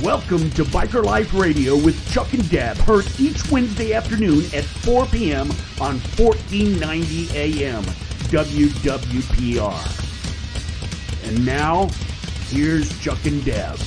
Welcome to Biker Life Radio with Chuck-n-Deb, heard each Wednesday afternoon at 4 p.m. on 1490 AM WWPR. And now, here's Chuck-n-Deb.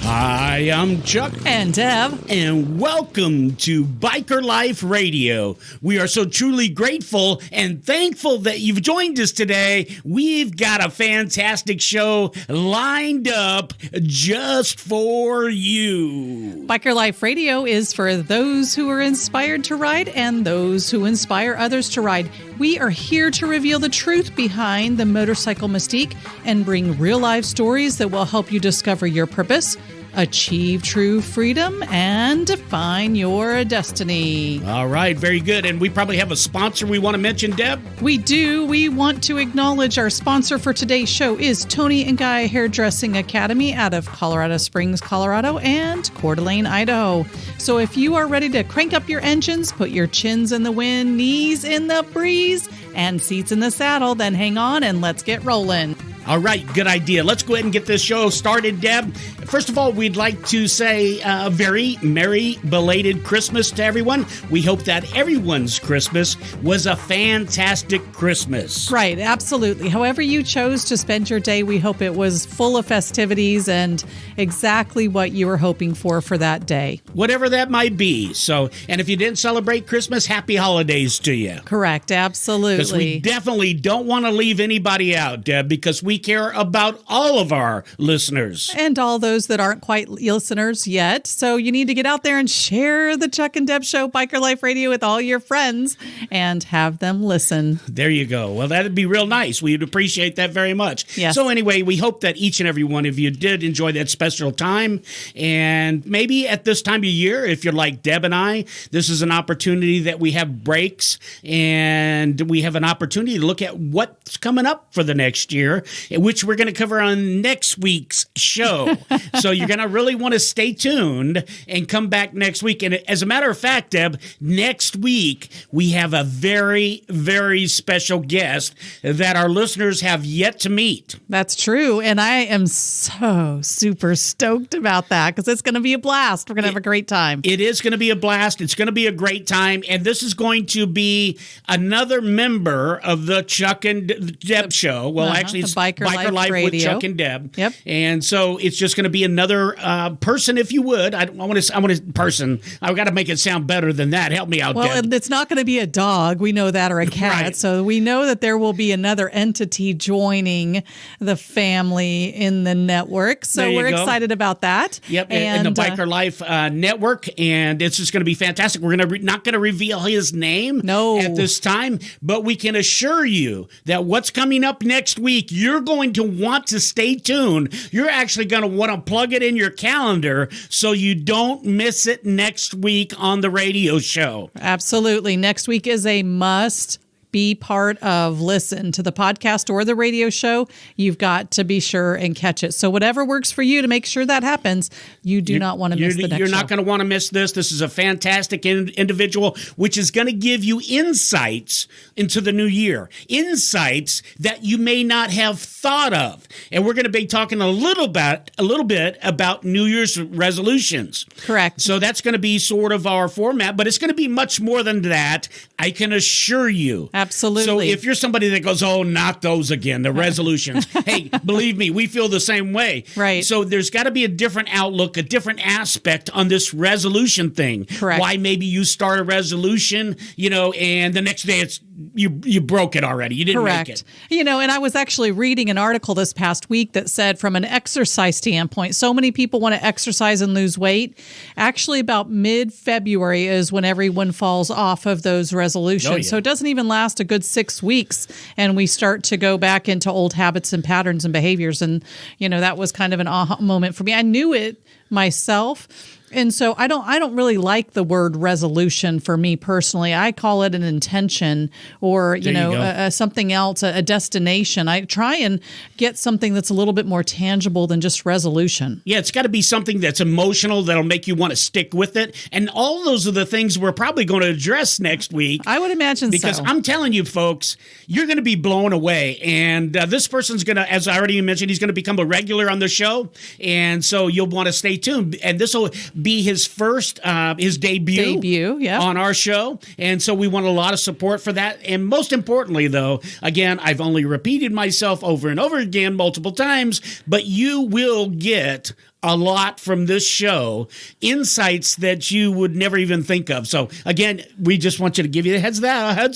Hi, I'm Chuck. And Deb. And welcome to Biker Life Radio. We are so truly grateful and thankful that you've joined us today. We've got a fantastic show lined up just for you. Biker Life Radio is for those who are inspired to ride and those who inspire others to ride. We are here to reveal the truth behind the motorcycle mystique and bring real-life stories that will help you discover your purpose, achieve true freedom, and define your destiny. All right, very good. And we probably have a sponsor we want to mention, Deb? We do. We want to acknowledge our sponsor for today's show is Tony and Guy Hairdressing Academy out of Colorado Springs, Colorado, and Coeur d'Alene, Idaho. So if you are ready to crank up your engines, put your chins in the wind, knees in the breeze, and seats in the saddle, then hang on and let's get rolling. All right, good idea. Let's go ahead and get this show started, Deb. First of all, we'd like to say a very merry belated Christmas to everyone. We hope that everyone's Christmas was a fantastic Christmas. Right, absolutely. However you chose to spend your day, we hope it was full of festivities and exactly what you were hoping for that day. Whatever that might be. So, and if you didn't celebrate Christmas, happy holidays to you. Correct, absolutely. Because we definitely don't want to leave anybody out, Deb, because we care about all of our listeners. And all those that aren't quite listeners yet. So you need to get out there and share the Chuck-n-Deb Show, Biker Life Radio, with all your friends and have them listen. There you go. Well, that'd be real nice. We'd appreciate that very much. Yes. So anyway, we hope that each and every one of you did enjoy that special time. And maybe at this time of year, if you're like Deb and I, this is an opportunity that we have breaks and we have an opportunity to look at what's coming up for the next year, which we're going to cover on next week's show. So you're going to really want to stay tuned and come back next week. And as a matter of fact, Deb, next week we have a very, very special guest that our listeners have yet to meet. That's true. And I am so super stoked about that because it's going to be a blast. We're going to have a great time. It is going to be a blast. It's going to be a great time. And this is going to be another member of the Chuck-n-Deb Show. Well, actually, it's Biker Life Radio with Chuck-n-Deb. Yep. And so it's just going to be another person, if you would. I want to person. I've got to make it sound better than that. Help me out, Well, Deb. it's not going to be a dog. We know that, or a cat. Right. So we know that there will be another entity joining the family in the network. So we're excited about that. Yep, in the Biker Life Network, and it's just going to be fantastic. We're not going to reveal his name at this time, but we can assure you that what's coming up next week, you're going to want to stay tuned. You're actually going to want to plug it in your calendar so you don't miss it next week on the radio show. Absolutely. Next week is a must be part of. Listen to the podcast or the radio show. You've got to be sure and catch it. So whatever works for you to make sure that happens, you do not want to miss the next show. You're not going to want to miss this. This is a fantastic individual, which is going to give you insights into the new year. Insights that you may not have thought of. And we're going to be talking a little bit about New Year's resolutions. Correct. So that's going to be sort of our format, but it's going to be much more than that. I can assure you. Absolutely. So if you're somebody that goes, oh, not those again, the resolutions. Hey, believe me, we feel the same way. Right. So there's got to be a different outlook, a different aspect on this resolution thing. Correct. Why maybe you start a resolution, and the next day it's you broke it already. You didn't make it. And I was actually reading an article this past week that said from an exercise standpoint, so many people want to exercise and lose weight. Actually, about mid-February is when everyone falls off of those resolutions. Oh, yeah. So it doesn't even last a good 6 weeks, and we start to go back into old habits and patterns and behaviors. And, that was kind of an aha moment for me. I knew it myself. And so I don't really like the word resolution for me personally. I call it an intention or, something else, a destination. I try and get something that's a little bit more tangible than just resolution. Yeah, it's got to be something that's emotional that'll make you want to stick with it. And all those are the things we're probably going to address next week. I would imagine because so. I'm telling you, folks, you're going to be blown away. And this person's going to, as I already mentioned, he's going to become a regular on the show. And so you'll want to stay tuned. And this will be his first, his debut on our show. And so we want a lot of support for that. And most importantly, though, again, I've only repeated myself over and over again multiple times, but you will get a lot from this show, insights that you would never even think of. So again, we just want you to give you a heads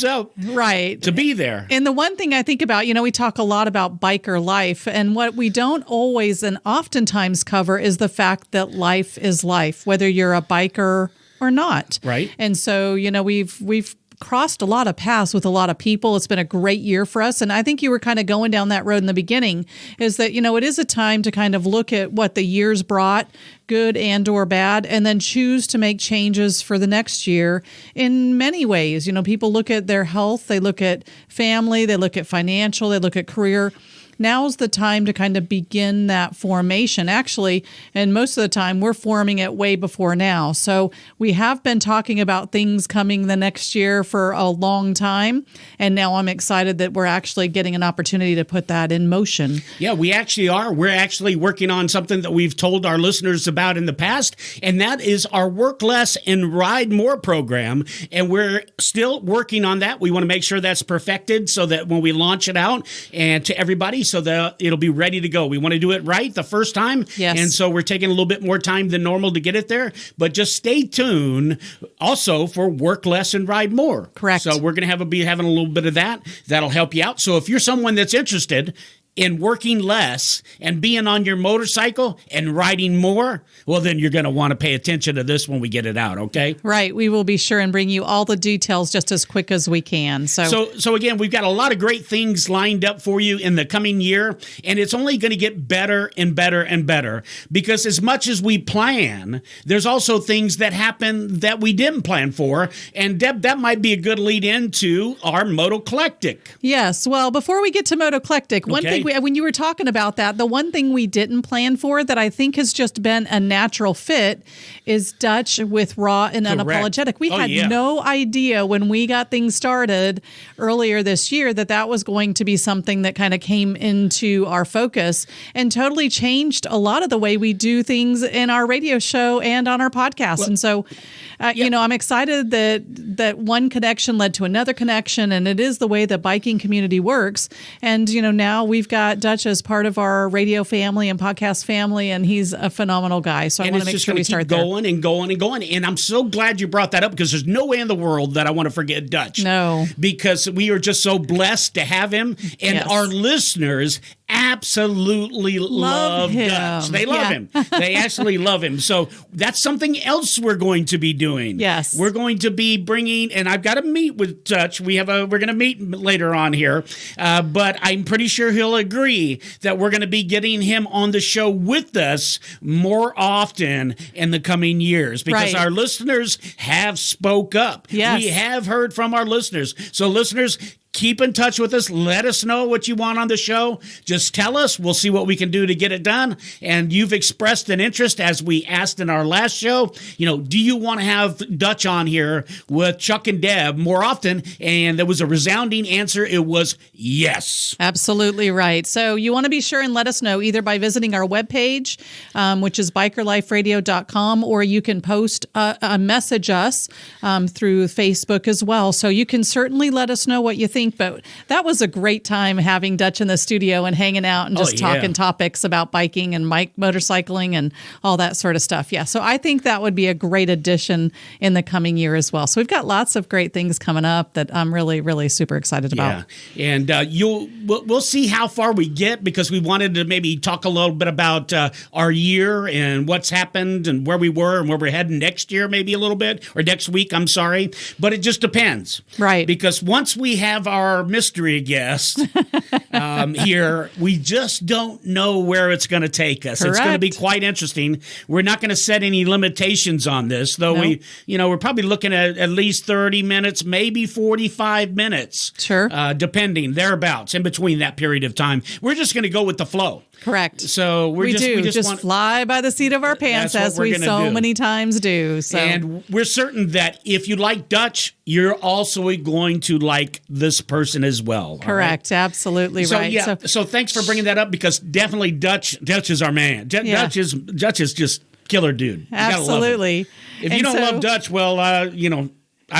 up, right, to be there. And the one thing I think about, we talk a lot about biker life, and what we don't always and oftentimes cover is the fact that life is life, whether you're a biker or not. Right. And so, we've crossed a lot of paths with a lot of people. It's been a great year for us. And I think you were kind of going down that road in the beginning, is that, it is a time to kind of look at what the year's brought, good and or bad, and then choose to make changes for the next year in many ways. People look at their health, they look at family, they look at financial, they look at career. Now's the time to kind of begin that formation. Actually, and most of the time, we're forming it way before now. So we have been talking about things coming the next year for a long time. And now I'm excited that we're actually getting an opportunity to put that in motion. Yeah, we actually are. We're actually working on something that we've told our listeners about in the past, and that is our Work Less and Ride More program. And we're still working on that. We want to make sure that's perfected so that when we launch it out and to everybody, so that it'll be ready to go. We want to do it right the first time. Yes. And so we're taking a little bit more time than normal to get it there. But just stay tuned also for Work Less and Ride More. Correct. So we're going to be having a little bit of that. That'll help you out. So if you're someone that's interested in working less and being on your motorcycle and riding more, well, then you're going to want to pay attention to this when we get it out, okay? Right. We will be sure and bring you all the details just as quick as we can. So again, we've got a lot of great things lined up for you in the coming year, and it's only going to get better and better and better, because as much as we plan, there's also things that happen that we didn't plan for. And Deb, that might be a good lead into our Motoclectic. Yes. Well, before we get to Motoclectic, one thing when you were talking about that, the one thing we didn't plan for that I think has just been a natural fit is Dutch with Raw and Unapologetic. We had no idea when we got things started earlier this year that was going to be something that kind of came into our focus and totally changed a lot of the way we do things in our radio show and on our podcast. Well, and so, I'm excited that one connection led to another connection, and it is the way the biking community works. And, now we've got Dutch as part of our radio family and podcast family, and he's a phenomenal guy. So I want to make sure we start there. Going and going and going. And I'm so glad you brought that up, because there's no way in the world that I want to forget Dutch. No. Because we are just so blessed to have him. And our listeners absolutely love Dutch. They love him. They actually love him. So that's something else we're going to be doing. Yes. We're going to be bringing, and I've got to meet with Dutch. We're going to meet later on here. But I'm pretty sure he'll agree that we're going to be getting him on the show with us more often in the coming years, because our listeners have spoke up. Yes. We have heard from our listeners. So listeners, keep in touch with us. Let us know what you want on the show. Just tell us. We'll see what we can do to get it done. And you've expressed an interest, as we asked in our last show. Do you want to have Dutch on here with Chuck-n-Deb more often? And there was a resounding answer. It was yes. Absolutely right. So you want to be sure and let us know either by visiting our webpage, which is bikerliferadio.com, or you can post a message us through Facebook as well. So you can certainly let us know what you think. But that was a great time having Dutch in the studio and hanging out and just talking topics about biking and motorcycling and all that sort of stuff. Yeah, so I think that would be a great addition in the coming year as well. So we've got lots of great things coming up that I'm really, really super excited about. Yeah, and we'll see how far we get, because we wanted to maybe talk a little bit about our year and what's happened and where we were and where we're heading next year, maybe a little bit, or next week, I'm sorry. But it just depends. Right. Because once we have our mystery guest here. We just don't know where it's going to take us. Correct. It's going to be quite interesting. We're not going to set any limitations on this, though. We're probably looking at least 30 minutes, maybe 45 minutes. Sure. Depending, thereabouts, in between that period of time. We're just going to go with the flow. Correct. So we just fly by the seat of our pants, as we so many times do. So. And we're certain that if you like Dutch, you're also going to like this person as well. Correct. Right? Absolutely so, right. Yeah, so thanks for bringing that up, because definitely Dutch is our man. Dutch is just killer dude. You Absolutely. If you don't love Dutch, well, I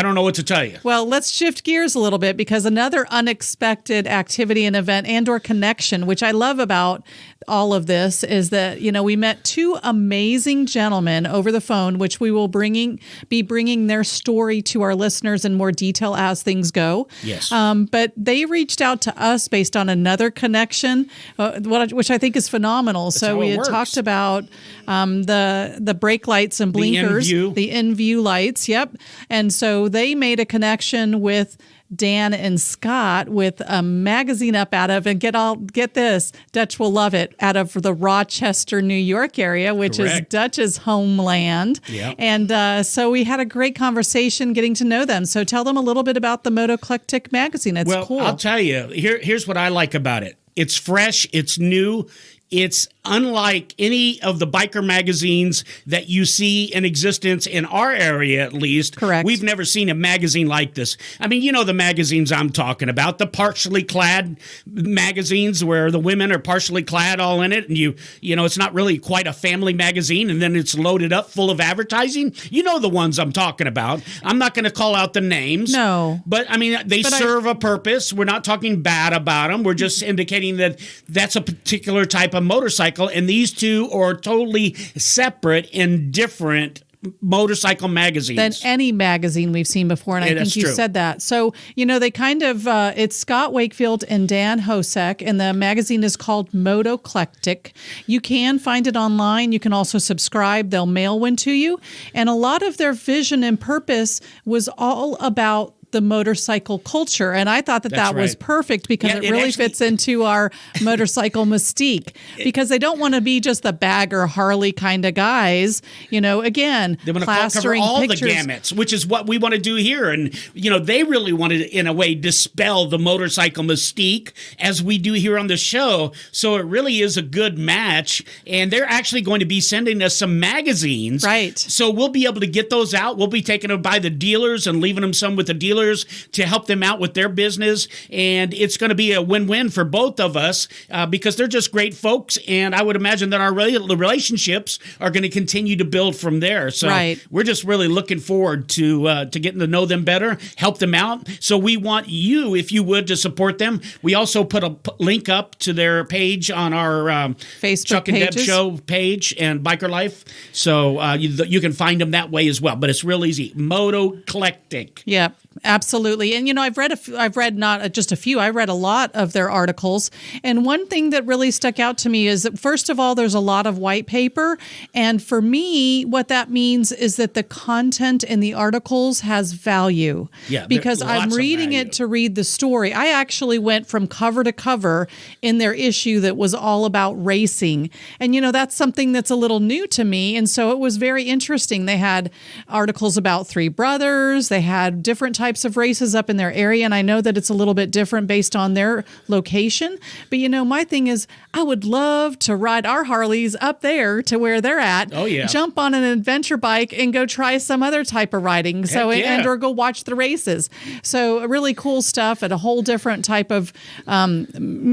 don't know what to tell you. Well, let's shift gears a little bit, because another unexpected activity and event and or connection, which I love about all of this, is that, we met two amazing gentlemen over the phone, which we will be bringing their story to our listeners in more detail as things go. Yes. But they reached out to us based on another connection, which I think is phenomenal. So we had talked about the brake lights and blinkers, the in-view lights. Yep. And so they made a connection with Dan and Scott with a magazine up out of, and get this, Dutch will love it, out of the Rochester, New York area, which is Dutch's homeland. Yep. And so we had a great conversation getting to know them. So tell them a little bit about the Motoclectic Magazine. It's cool. I'll tell you, here's what I like about it. It's fresh, it's new. It's unlike any of the biker magazines that you see in existence in our area, at least. Correct. We've never seen a magazine like this. I mean, the magazines I'm talking about, the partially clad magazines where the women are partially clad all in it, and it's not really quite a family magazine, and then it's loaded up full of advertising. You know the ones I'm talking about. I'm not going to call out the names. No. But, I mean, they serve a purpose. We're not talking bad about them. We're just indicating that that's a particular type of motorcycle, and these two are totally separate and different motorcycle magazines than any magazine we've seen before, and I think you said that. So, they kind of, it's Scott Wakefield and Dan Hosek, and the magazine is called Motoclectic. You can find it online. You can also subscribe. They'll mail one to you. And a lot of their vision and purpose was all about the motorcycle culture. And I thought that was perfect, because it really fits into our motorcycle mystique, because they don't want to be just the bagger Harley kind of guys. Again, they want to cover plastering all pictures. the gamuts, which is what we want to do here. And, they really want to, in a way, dispel the motorcycle mystique as we do here on the show. So it really is a good match. And they're actually going to be sending us some magazines. Right. So we'll be able to get those out. We'll be taking them by the dealers and leaving them some with the dealers to help them out with their business, and it's going to be a win-win for both of us, because they're just great folks, and I would imagine that our relationships are going to continue to build from there. So we're just really looking forward to getting to know them better, help them out. So we want you, if you would, to support them. We also put a link up to their page on our Facebook Chuck-n-Deb show page and Biker Life, so you can find them that way as well. But it's real easy. Motoclectic. Yeah. Absolutely. And, I've read not just a few, I read a lot of their articles. And one thing that really stuck out to me is that, first of all, there's a lot of white paper. And for me, what that means is that the content in the articles has value. Yeah, because I'm reading it to read the story. I actually went from cover to cover in their issue that was all about racing. And, that's something that's a little new to me. And so it was very interesting. They had articles about three brothers. They had different types of races up in their area, and I know that it's a little bit different based on their location. But my thing is, I would love to ride our Harleys up there to where they're at. Oh yeah, jump on an adventure bike and go try some other type of riding. And or go watch the races. So really cool stuff, and a whole different type of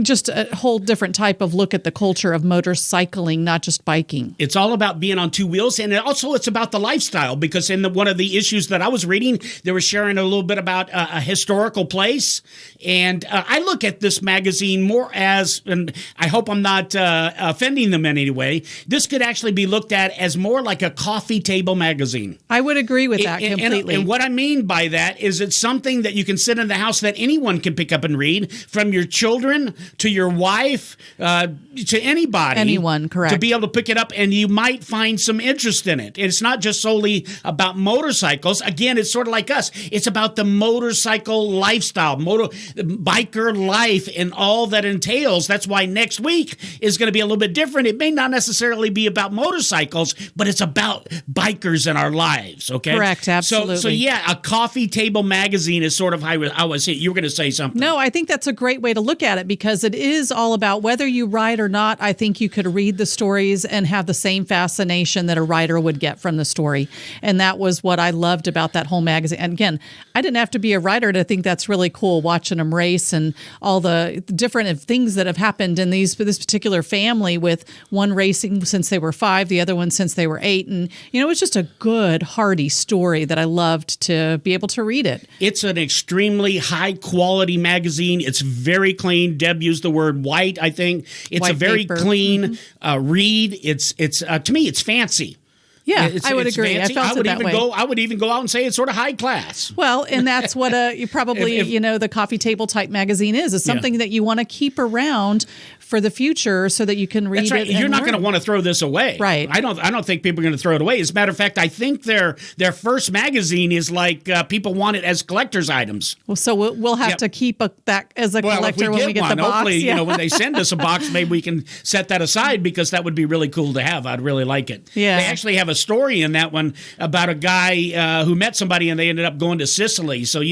just a whole different type of look at the culture of motorcycling, not just biking. It's all about being on two wheels, and also it's about the lifestyle, because in one of the issues that I was reading, they were sharing a little bit about a historical place. And I look at this magazine more as, and I hope I'm not offending them in any way, this could actually be looked at as more like a coffee table magazine. I would agree with that completely. And what I mean by that is it's something that you can sit in the house that anyone can pick up and read, from your children to your wife, to anybody. Anyone, correct. To be able to pick it up, and you might find some interest in it. It's not just solely about motorcycles. Again, it's sort of like us. It's about the motorcycle lifestyle, biker life, and all that entails. That's why next week is going to be a little bit different. It may not necessarily be about motorcycles, but it's about bikers in our lives. Okay, correct, absolutely. So yeah, a coffee table magazine is sort of how I was saying. You were going to say something. No, I think that's a great way to look at it, because it is all about whether you ride or not. I think you could read the stories and have the same fascination that a rider would get from the story. And that was what I loved about that whole magazine. And again, I didn't have to be a rider to think that's really cool, watching them race and all the different things that have happened in this particular family, with one racing since they were 5, the other one since they were 8. And, it was just a good, hearty story that I loved to be able to read it. It's an extremely high quality magazine. It's very clean. Deb used the word white, I think. It's White a very paper. clean read. It's to me, it's fancy. Yeah, I would agree. Fancy. I felt it that way. I would even go out and say it's sort of high class. Well, and that's what you probably, the coffee table type magazine is something that you want to keep around for the future so that you can read That's right. it. You're not going to want to throw this away. Right. I don't think people are going to throw it away. As a matter of fact, I think their first magazine is like people want it as collector's items. Well, so we'll have to keep that as a collector when we get the box. Hopefully, when they send us a box, maybe we can set that aside, because that would be really cool to have. I'd really like it. Yeah. They actually have a story in that one about a guy who met somebody and they ended up going to Sicily. So,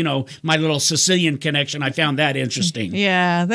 my little Sicilian connection, I found that interesting. Yeah,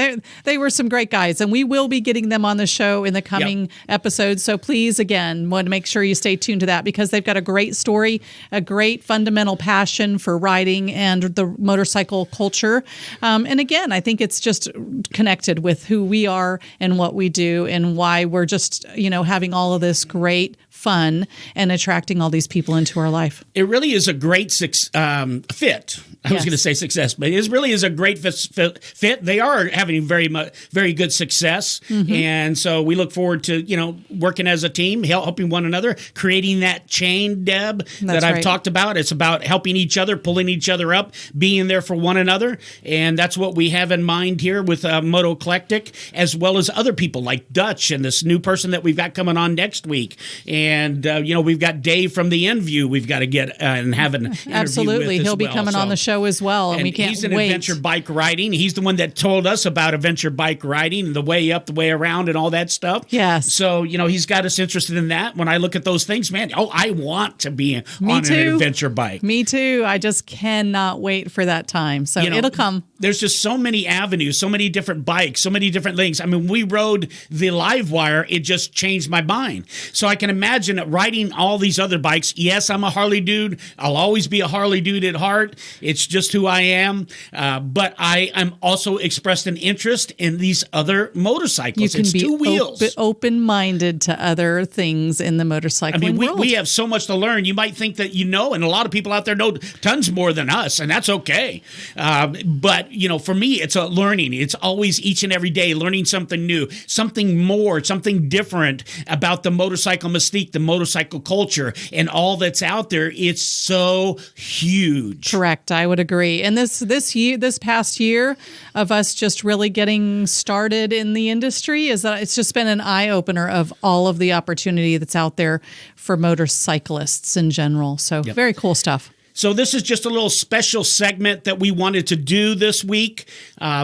they were some great guys, and we will be getting them on the show in the coming episodes. So please, again, want to make sure you stay tuned to that, because they've got a great story, a great fundamental passion for riding and the motorcycle culture. And again, I think it's just connected with who we are and what we do and why we're just, having all of this great fun and attracting all these people into our life. It really is a great fit. I was going to say success, but it really is a great fit. They are having very good success. Mm-hmm. And so we look forward to, working as a team, helping one another, creating that chain, Deb, that I've talked about. It's about helping each other, pulling each other up, being there for one another. And that's what we have in mind here with Motoclectic, as well as other people like Dutch and this new person that we've got coming on next week. And, we've got Dave from the N-View we've got to get and have an interview Absolutely. with He'll be coming on the show as well. And we can't he's an wait. adventure bike riding. He's the one that told us about adventure bike riding and the way up, the way around, and all that stuff. Yes. So, he's got us interested in that. When I look at those things, man, I want to be on an adventure bike. Me too. I just cannot wait for that time. So it'll come. There's just so many avenues, so many different bikes, so many different things. I mean, we rode the Live Wire. It just changed my mind. So I can imagine riding all these other bikes. Yes, I'm a Harley dude. I'll always be a Harley dude at heart. It's just who I am. But I am also expressed an interest in these other motorcycles. You can it's be two wheels. Open-minded to other things in the motorcycling world. We have so much to learn. You might think that and a lot of people out there know tons more than us, and that's okay. But, for me, it's a learning. It's always each and every day learning something new, something more, something different about the motorcycle mystique, the motorcycle culture, and all that's out there. It's so huge. Correct. I would agree. And this past year of us just really getting started in the industry it's just been an eye-opener of all of the opportunity that's out there for motorcyclists in general. So Very cool stuff. So this is just a little special segment that we wanted to do this week.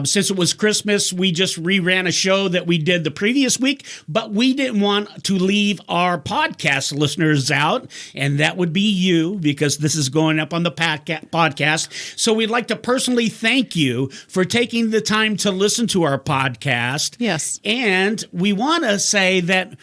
Since it was Christmas, we just reran a show that we did the previous week, but we didn't want to leave our podcast listeners out, and that would be you, because this is going up on the podcast. So we'd like to personally thank you for taking the time to listen to our podcast. Yes. And we want to say that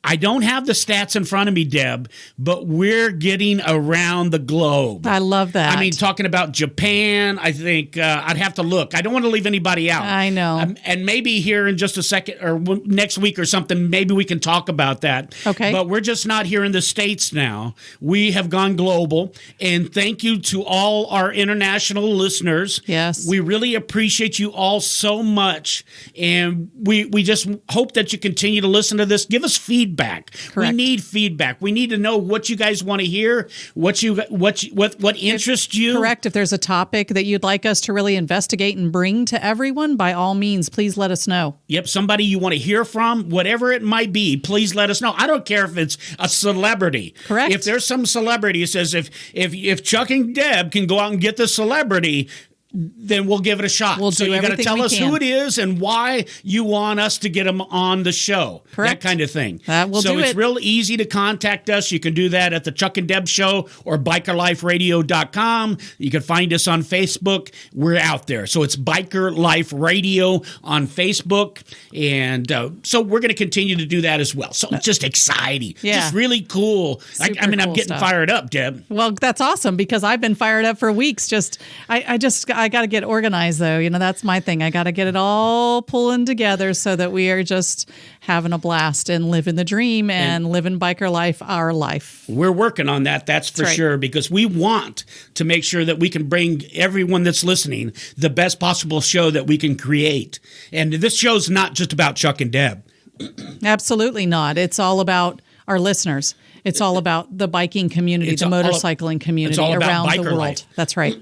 I don't have the stats in front of me, Deb, but we're getting around the globe. I love that. I mean, talking about Japan, I think I'd have to look. I don't want to leave anybody out. I know. And maybe here in just a second or next week or something, maybe we can talk about that. Okay. But we're just not here in the States now. We have gone global. And thank you to all our international listeners. Yes. We really appreciate you all so much. And we just hope that you continue to listen to this. Give us feedback. feedback. Correct. We need feedback. We need to know what you guys want to hear, what interests you. Correct. If there's a topic that you'd like us to really investigate and bring to everyone, by all means, please let us know. Yep, somebody you want to hear from, whatever it might be, please let us know. I don't care if it's a celebrity. Correct. If there's some celebrity who says if Chuck-n-Deb can go out and get the celebrity, then we'll give it a shot. We'll so do you got to everything tell we us can. who it is and why you want us to get them on the show. Correct. That kind of thing. We'll so do it's it. real easy to contact us. You can do that at the Chuck-n-Deb Show or BikerLifeRadio.com. You can find us on Facebook. We're out there. So it's Biker Life Radio on Facebook. And so we're going to continue to do that as well. So it's just exciting. Yeah. Just really cool. I'm Super getting cool stuff. fired up, Deb. Well, that's awesome because I've been fired up for weeks. I got to get organized though. You know, that's my thing. I got to get it all pulling together so that we are just having a blast and living the dream and living biker life, our life. We're working on that. That's for sure, because we want to make sure that we can bring everyone that's listening the best possible show that we can create. And this show's not just about Chuck and Deb. Absolutely not. It's all about our listeners. It's all about the biking community, the motorcycling community around the world. Life. That's right.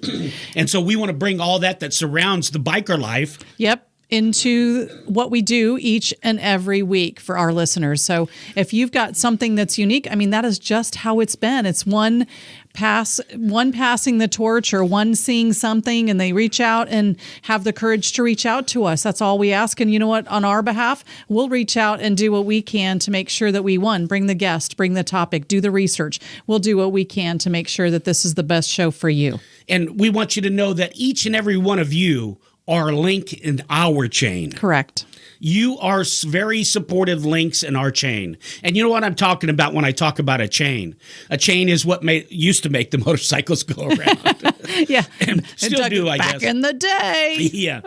And so we want to bring all that surrounds the biker life. Yep. Into what we do each and every week for our listeners. So if you've got something that's unique, I mean, that is just how it's been. It's one passing the torch or one seeing something and they reach out and have the courage to reach out to us. That's all we ask. And you know what? On our behalf, we'll reach out and do what we can to make sure that we, bring the guest, bring the topic, do the research. We'll do what we can to make sure that this is the best show for you. And we want you to know that each and every one of you are a link in our chain. Correct. You are very supportive links in our chain. And you know what I'm talking about when I talk about a chain? A chain is what used to make the motorcycles go around. Yeah. And still do, I guess. Back in the day. Yeah.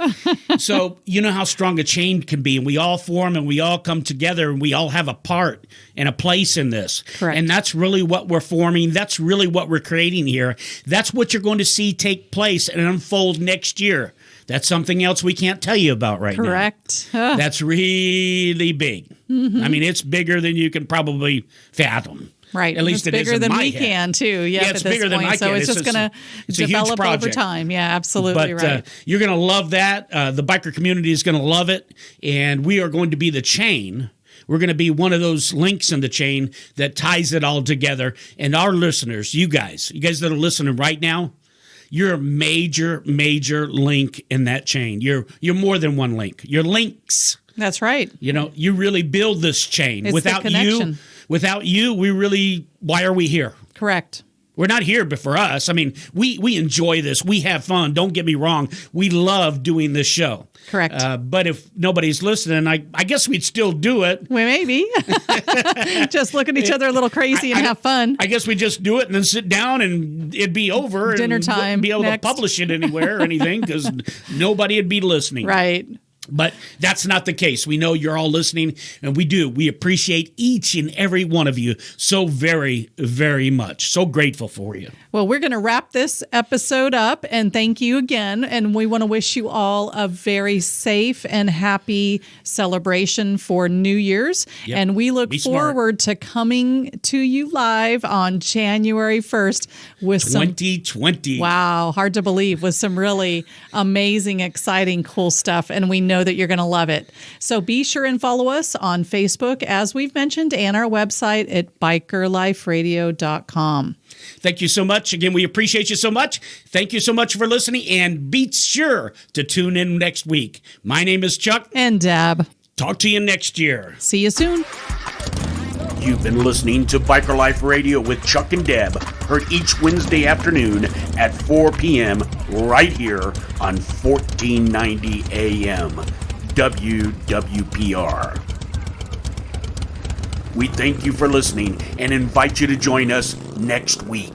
So you know how strong a chain can be. And we all form and we all come together and we all have a part and a place in this. Correct. And that's really what we're forming. That's really what we're creating here. That's what you're going to see take place and unfold next year. That's something else we can't tell you about right now. Correct. That's really big. Mm-hmm. I mean, it's bigger than you can probably fathom. Right. At least it's bigger than we can, too. Yeah, it's bigger than I can. So it's just going to develop over time. Yeah, absolutely right. You're going to love that. The biker community is going to love it. And we are going to be the chain. We're going to be one of those links in the chain that ties it all together. And our listeners, you guys that are listening right now, you're a major, major link in that chain. You're more than one link. You're links. That's right. You know, you really build this chain. It's Without you, why are we here? Correct. We're not here for us. I mean, we enjoy this. We have fun. Don't get me wrong. We love doing this show. Correct. But if nobody's listening, I guess we'd still do it. Well, maybe. Just look at each other a little crazy and have fun. I guess we just do it and then sit down and it'd be over. Dinner and time. Wouldn't be able next. to publish it anywhere or anything because nobody would be listening. Right. But that's not the case. We know you're all listening, and we do. We appreciate each and every one of you so very, very much. So grateful for you. Well, we're going to wrap this episode up, and thank you again. And we want to wish you all a very safe and happy celebration for New Year's. Yep. And we look Be smart. forward to coming to you live on January 1st with 2020. Wow, hard to believe, with some really amazing, exciting, cool stuff. And we know that you're going to love it. So be sure and follow us on Facebook, as we've mentioned, and our website at bikerliferadio.com. Thank you so much. Again, we appreciate you so much. Thank you so much for listening, and be sure to tune in next week. My name is Chuck. And Deb. Talk to you next year. See you soon. You've been listening to Biker Life Radio with Chuck and Deb, heard each Wednesday afternoon at 4 p.m. right here on 1490 AM WWPR. We thank you for listening and invite you to join us next week.